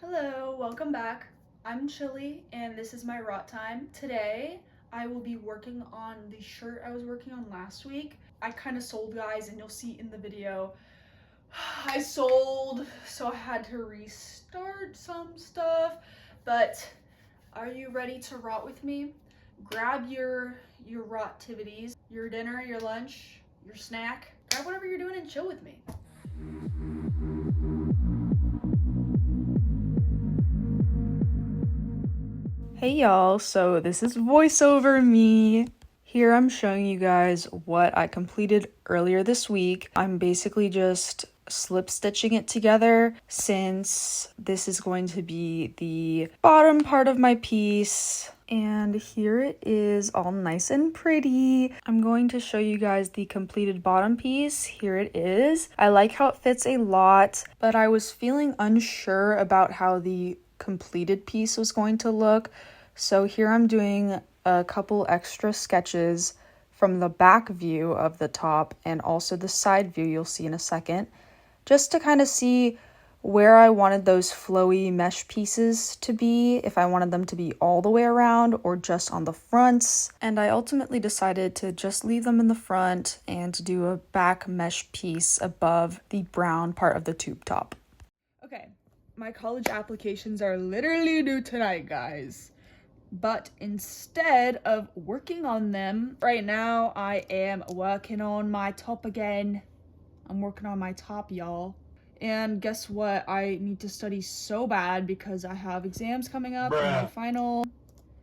Hello, welcome back. I'm Chili and this is my rot time. Today I will be working on the shirt I was working on last week. I kind of sold, guys, and you'll see in the video I sold, so I had to restart some stuff. But are you ready to rot with me? Grab your rotivities, your dinner, your lunch, your snack. Grab whatever you're doing and chill with me. Hey y'all, so this is voiceover me. Here I'm showing you guys what I completed earlier this week. I'm basically just slip stitching it together since this is going to be the bottom part of my piece. And here it is, all nice and pretty. I'm going to show you guys the completed bottom piece. Here it is. I like how it fits a lot, but I was feeling unsure about how the completed piece was going to look. So here I'm doing a couple extra sketches from the back view of the top and also the side view you'll see in a second, just to kind of see where I wanted those flowy mesh pieces to be, if I wanted them to be all the way around or just on the fronts. And I ultimately decided to just leave them in the front and to do a back mesh piece above the brown part of the tube top. Okay, my college applications are literally due tonight, guys. But instead of working on them, right now I am working on my top again. I'm working on my top, y'all. And guess what? I need to study so bad because I have exams coming up and my final.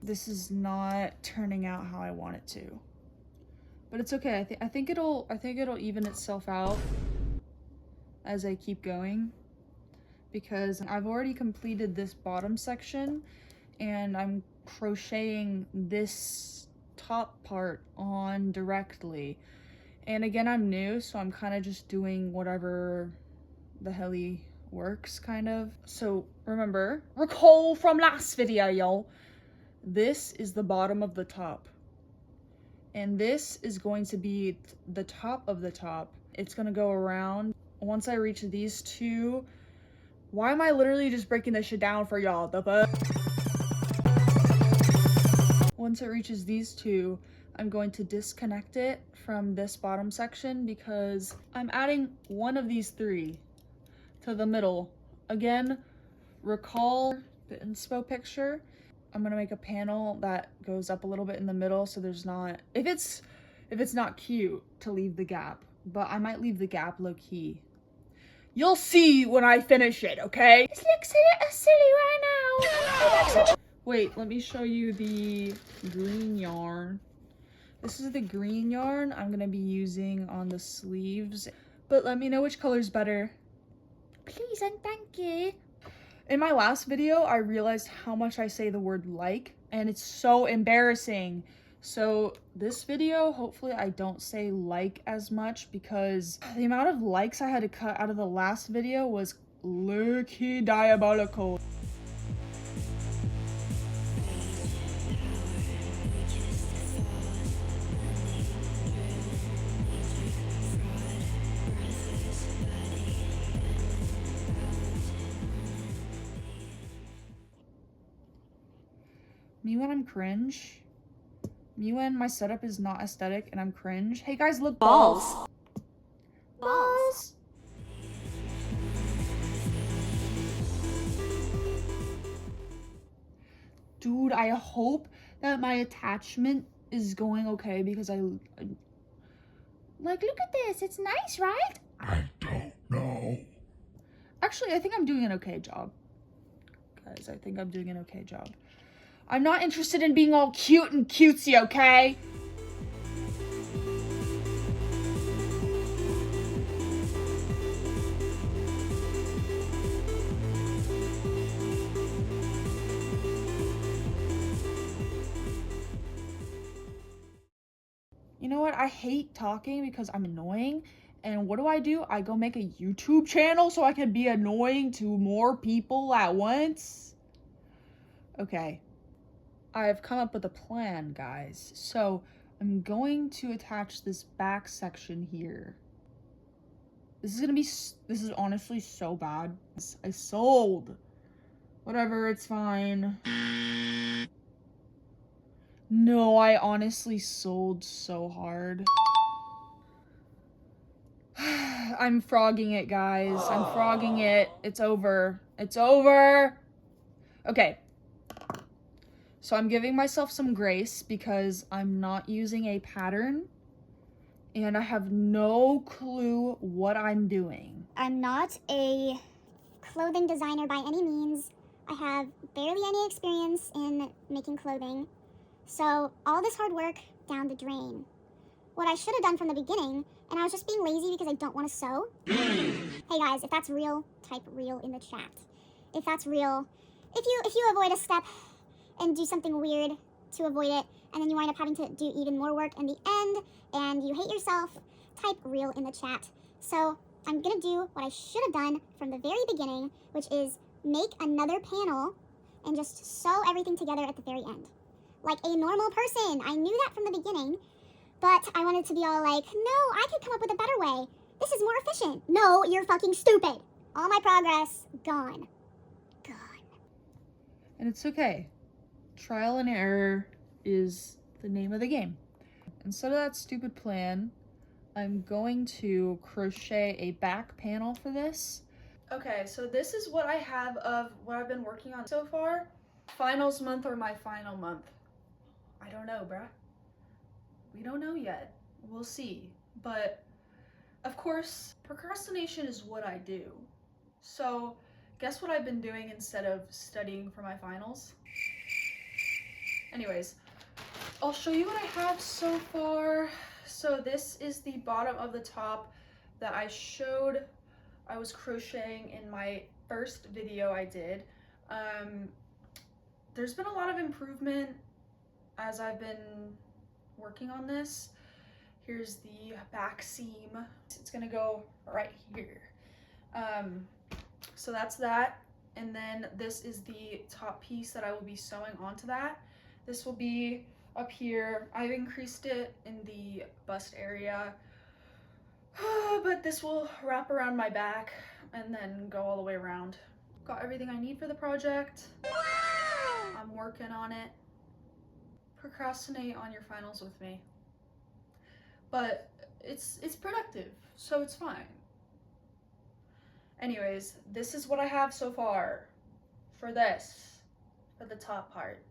This is not turning out how I want it to. But it's okay. I think it'll even itself out as I keep going, because I've already completed this bottom section and I'm crocheting this top part on directly. And again, I'm new, so I'm kind of just doing whatever the helly works, kind of. So remember, recall from last video, y'all. This is the bottom of the top. And this is going to be the top of the top. It's gonna go around. Once I reach these two, why am I literally just breaking this shit down for y'all? The fuck? Once it reaches these two, I'm going to disconnect it from this bottom section because I'm adding one of these three to the middle. Again, recall the inspo picture. I'm gonna make a panel that goes up a little bit in the middle so there's not, if it's not cute to leave the gap, but I might leave the gap low key. You'll see when I finish it, okay? This looks silly right now. Wait, let me show you the green yarn. This is the green yarn I'm gonna be using on the sleeves, but let me know which color's better. Please and thank you. In my last video, I realized how much I say the word like, and it's so embarrassing. So this video, hopefully I don't say like as much, because the amount of likes I had to cut out of the last video was low-key diabolical. Me when I'm cringe. Me when my setup is not aesthetic and I'm cringe. Hey guys, look, balls. Balls. Dude, I hope that my attachment is going okay, because like, look at this. It's nice, right? I don't know. Actually, I think I'm doing an okay job. Guys, I think I'm doing an okay job. I'm not interested in being all cute and cutesy, okay? You know what? I hate talking because I'm annoying. And what do? I go make a YouTube channel so I can be annoying to more people at once? Okay. I've come up with a plan, guys. So I'm going to attach this back section here. This is honestly so bad. I sold. Whatever, it's fine. No, I honestly sold so hard. I'm frogging it, guys. I'm frogging it. It's over. It's over. Okay. So I'm giving myself some grace because I'm not using a pattern and I have no clue what I'm doing. I'm not a clothing designer by any means. I have barely any experience in making clothing. So all this hard work down the drain. What I should have done from the beginning, and I was just being lazy because I don't want to sew. Hey guys, if that's real, type real in the chat. If that's real, if you avoid a step and do something weird to avoid it, and then you wind up having to do even more work in the end, and you hate yourself, type real in the chat. So I'm gonna do what I should have done from the very beginning, which is make another panel and just sew everything together at the very end. Like a normal person. I knew that from the beginning, but I wanted to be all like, no, I could come up with a better way. This is more efficient. No, you're fucking stupid. All my progress, gone. Gone. And it's okay. Trial and error is the name of the game. Instead of that stupid plan, I'm going to crochet a back panel for this. Okay, so this is what I have of what I've been working on so far. Finals month or my final month? I don't know, bruh. We don't know yet. We'll see. But of course, procrastination is what I do. So guess what I've been doing instead of studying for my finals? Anyways, I'll show you what I have so far. So this is the bottom of the top that I showed I was crocheting in my first video I did. There's been a lot of improvement as I've been working on this. Here's the back seam. It's gonna go right here. So that's that. And then this is the top piece that I will be sewing onto that. This will be up here. I've increased it in the bust area, but this will wrap around my back and then go all the way around. Got everything I need for the project. I'm working on it. Procrastinate on your finals with me. But it's productive, so it's fine. Anyways, this is what I have so far for the top part.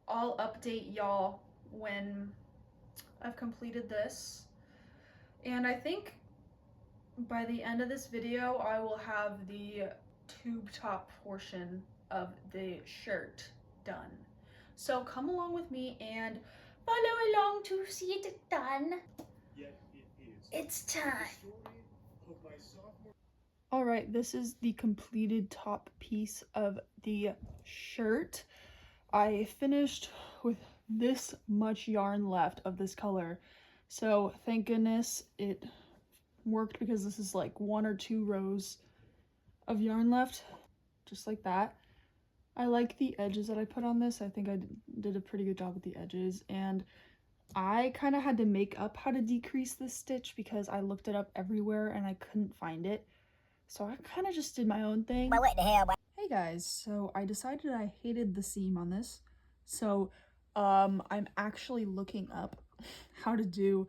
I'll update y'all when I've completed this. And I think by the end of this video, I will have the tube top portion of the shirt done. So come along with me and follow along to see it done. It's time. Alright, this is the completed top piece of the shirt. I finished with this much yarn left of this color, so thank goodness it worked because this is like 1 or 2 rows of yarn left, just like that. I like the edges that I put on this. I think I did a pretty good job with the edges, and I kind of had to make up how to decrease this stitch because I looked it up everywhere and I couldn't find it. So I kind of just did my own thing. But what the hell? Hey guys, so I decided I hated the seam on this. So I'm actually looking up how to do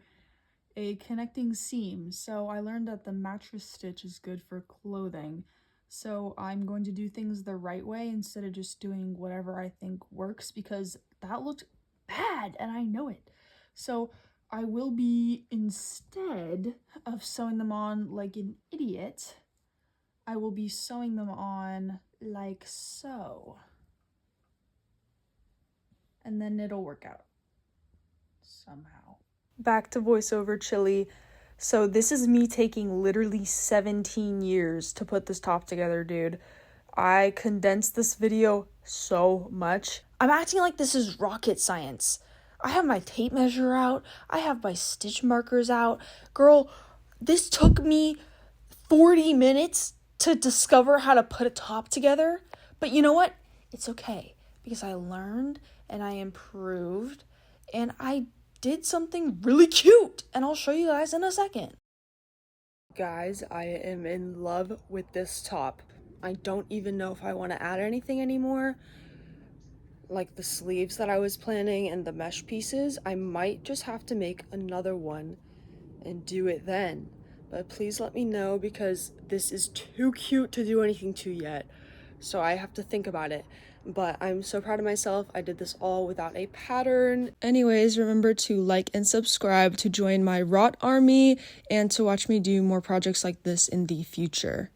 a connecting seam. So I learned that the mattress stitch is good for clothing. So I'm going to do things the right way instead of just doing whatever I think works, because that looked bad and I know it. So I will be, instead of sewing them on like an idiot, I will be sewing them on like so. And then it'll work out somehow. Back to voiceover chili. So this is me taking literally 17 years to put this top together, dude. I condensed this video so much. I'm acting like this is rocket science. I have my tape measure out. I have my stitch markers out. Girl, this took me 40 minutes to discover how to put a top together. But you know what? It's okay, because I learned and I improved and I did something really cute, and I'll show you guys in a second. Guys, I am in love with this top. I don't even know if I want to add anything anymore. Like the sleeves that I was planning and the mesh pieces, I might just have to make another one and do it then. But please let me know because this is too cute to do anything to yet. So I have to think about it. But I'm so proud of myself. I did this all without a pattern. Anyways, remember to like and subscribe to join my Rot Army and to watch me do more projects like this in the future.